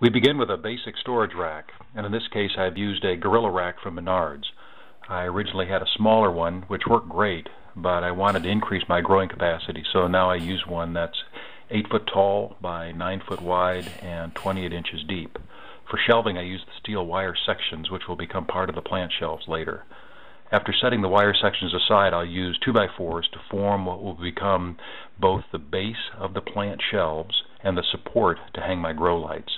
We begin with a basic storage rack, and in this case I've used a Gorilla Rack from Menards. I originally had a smaller one which worked great, but I wanted to increase my growing capacity, so now I use one that's 8 foot tall by 9 foot wide and 28 inches deep. For shelving I use the steel wire sections which will become part of the plant shelves later. After setting the wire sections aside, I'll use 2x4s to form what will become both the base of the plant shelves and the support to hang my grow lights.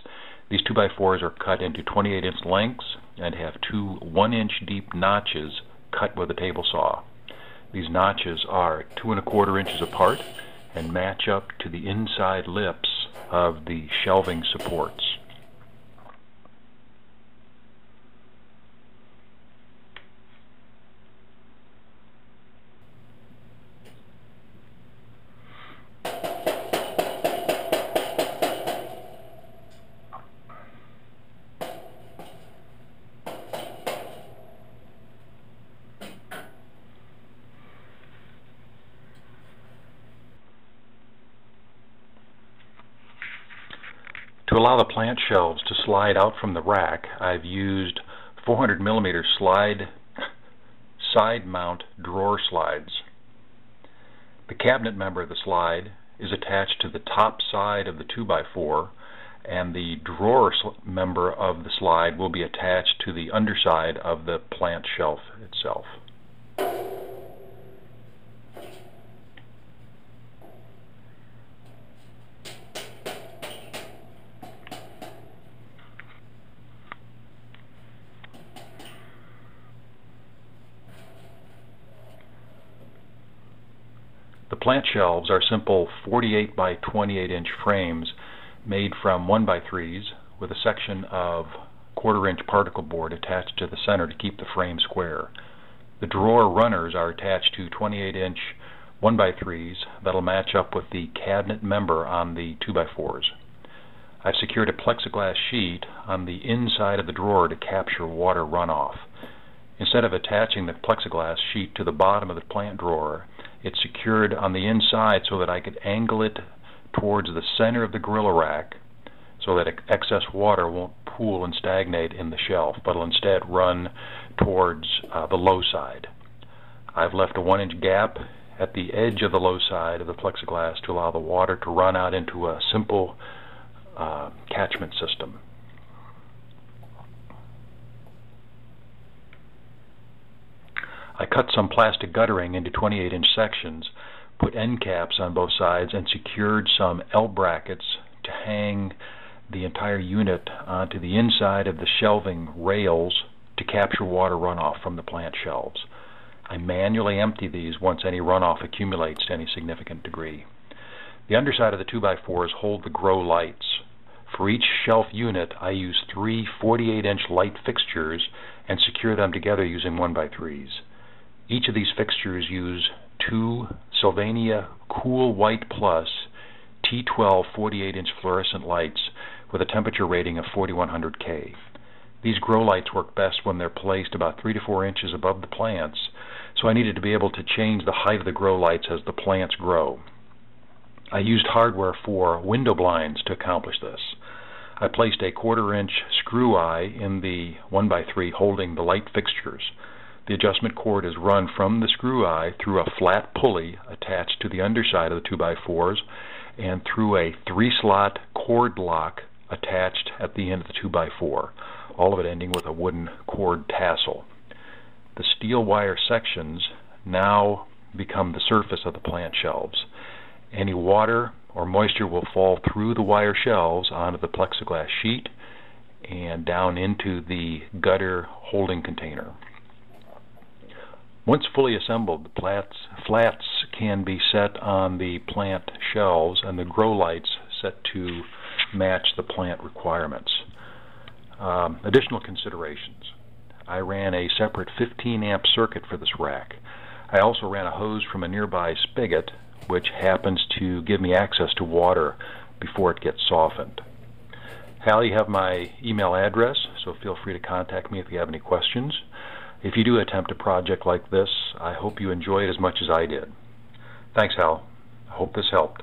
These 2x4s are cut into 28-inch lengths and have two 1-inch deep notches cut with a table saw. These notches are 2 1/4 inches apart and match up to the inside lips of the shelving supports. To allow the plant shelves to slide out from the rack, I've used 400mm side mount drawer slides. The cabinet member of the slide is attached to the top side of the 2x4, and the drawer member of the slide will be attached to the underside of the plant shelf itself. The plant shelves are simple 48 by 28 inch frames made from 1x3s with a section of 1/4 inch particle board attached to the center to keep the frame square. The drawer runners are attached to 28 inch 1x3s that'll match up with the cabinet member on the 2x4s. I've secured a plexiglass sheet on the inside of the drawer to capture water runoff. Instead of attaching the plexiglass sheet to the bottom of the plant drawer, it's secured on the inside so that I could angle it towards the center of the Gorilla Rack so that excess water won't pool and stagnate in the shelf, but will instead run towards the low side. I've left a 1-inch gap at the edge of the low side of the plexiglass to allow the water to run out into a simple catchment system. I cut some plastic guttering into 28-inch sections, put end caps on both sides, and secured some L brackets to hang the entire unit onto the inside of the shelving rails to capture water runoff from the plant shelves. I manually empty these once any runoff accumulates to any significant degree. The underside of the 2x4s hold the grow lights. For each shelf unit, I use 3 48-inch light fixtures and secure them together using 1x3s. Each of these fixtures use 2 Sylvania Cool White Plus T12 48-inch fluorescent lights with a temperature rating of 4100 K. These grow lights work best when they're placed about 3 to 4 inches above the plants, so I needed to be able to change the height of the grow lights as the plants grow. I used hardware for window blinds to accomplish this. I placed a 1/4 inch screw eye in the 1x3 holding the light fixtures. The adjustment cord is run from the screw eye through a flat pulley attached to the underside of the 2x4s and through a 3-slot cord lock attached at the end of the 2x4, all of it ending with a wooden cord tassel. The steel wire sections now become the surface of the plant shelves. Any water or moisture will fall through the wire shelves onto the plexiglass sheet and down into the gutter holding container. Once fully assembled, the flats can be set on the plant shelves and the grow lights set to match the plant requirements. Additional considerations. I ran a separate 15-amp circuit for this rack. I also ran a hose from a nearby spigot, which happens to give me access to water before it gets softened. Hal, you have my email address, so feel free to contact me if you have any questions. If you do attempt a project like this, I hope you enjoy it as much as I did. Thanks, Hal. I hope this helped.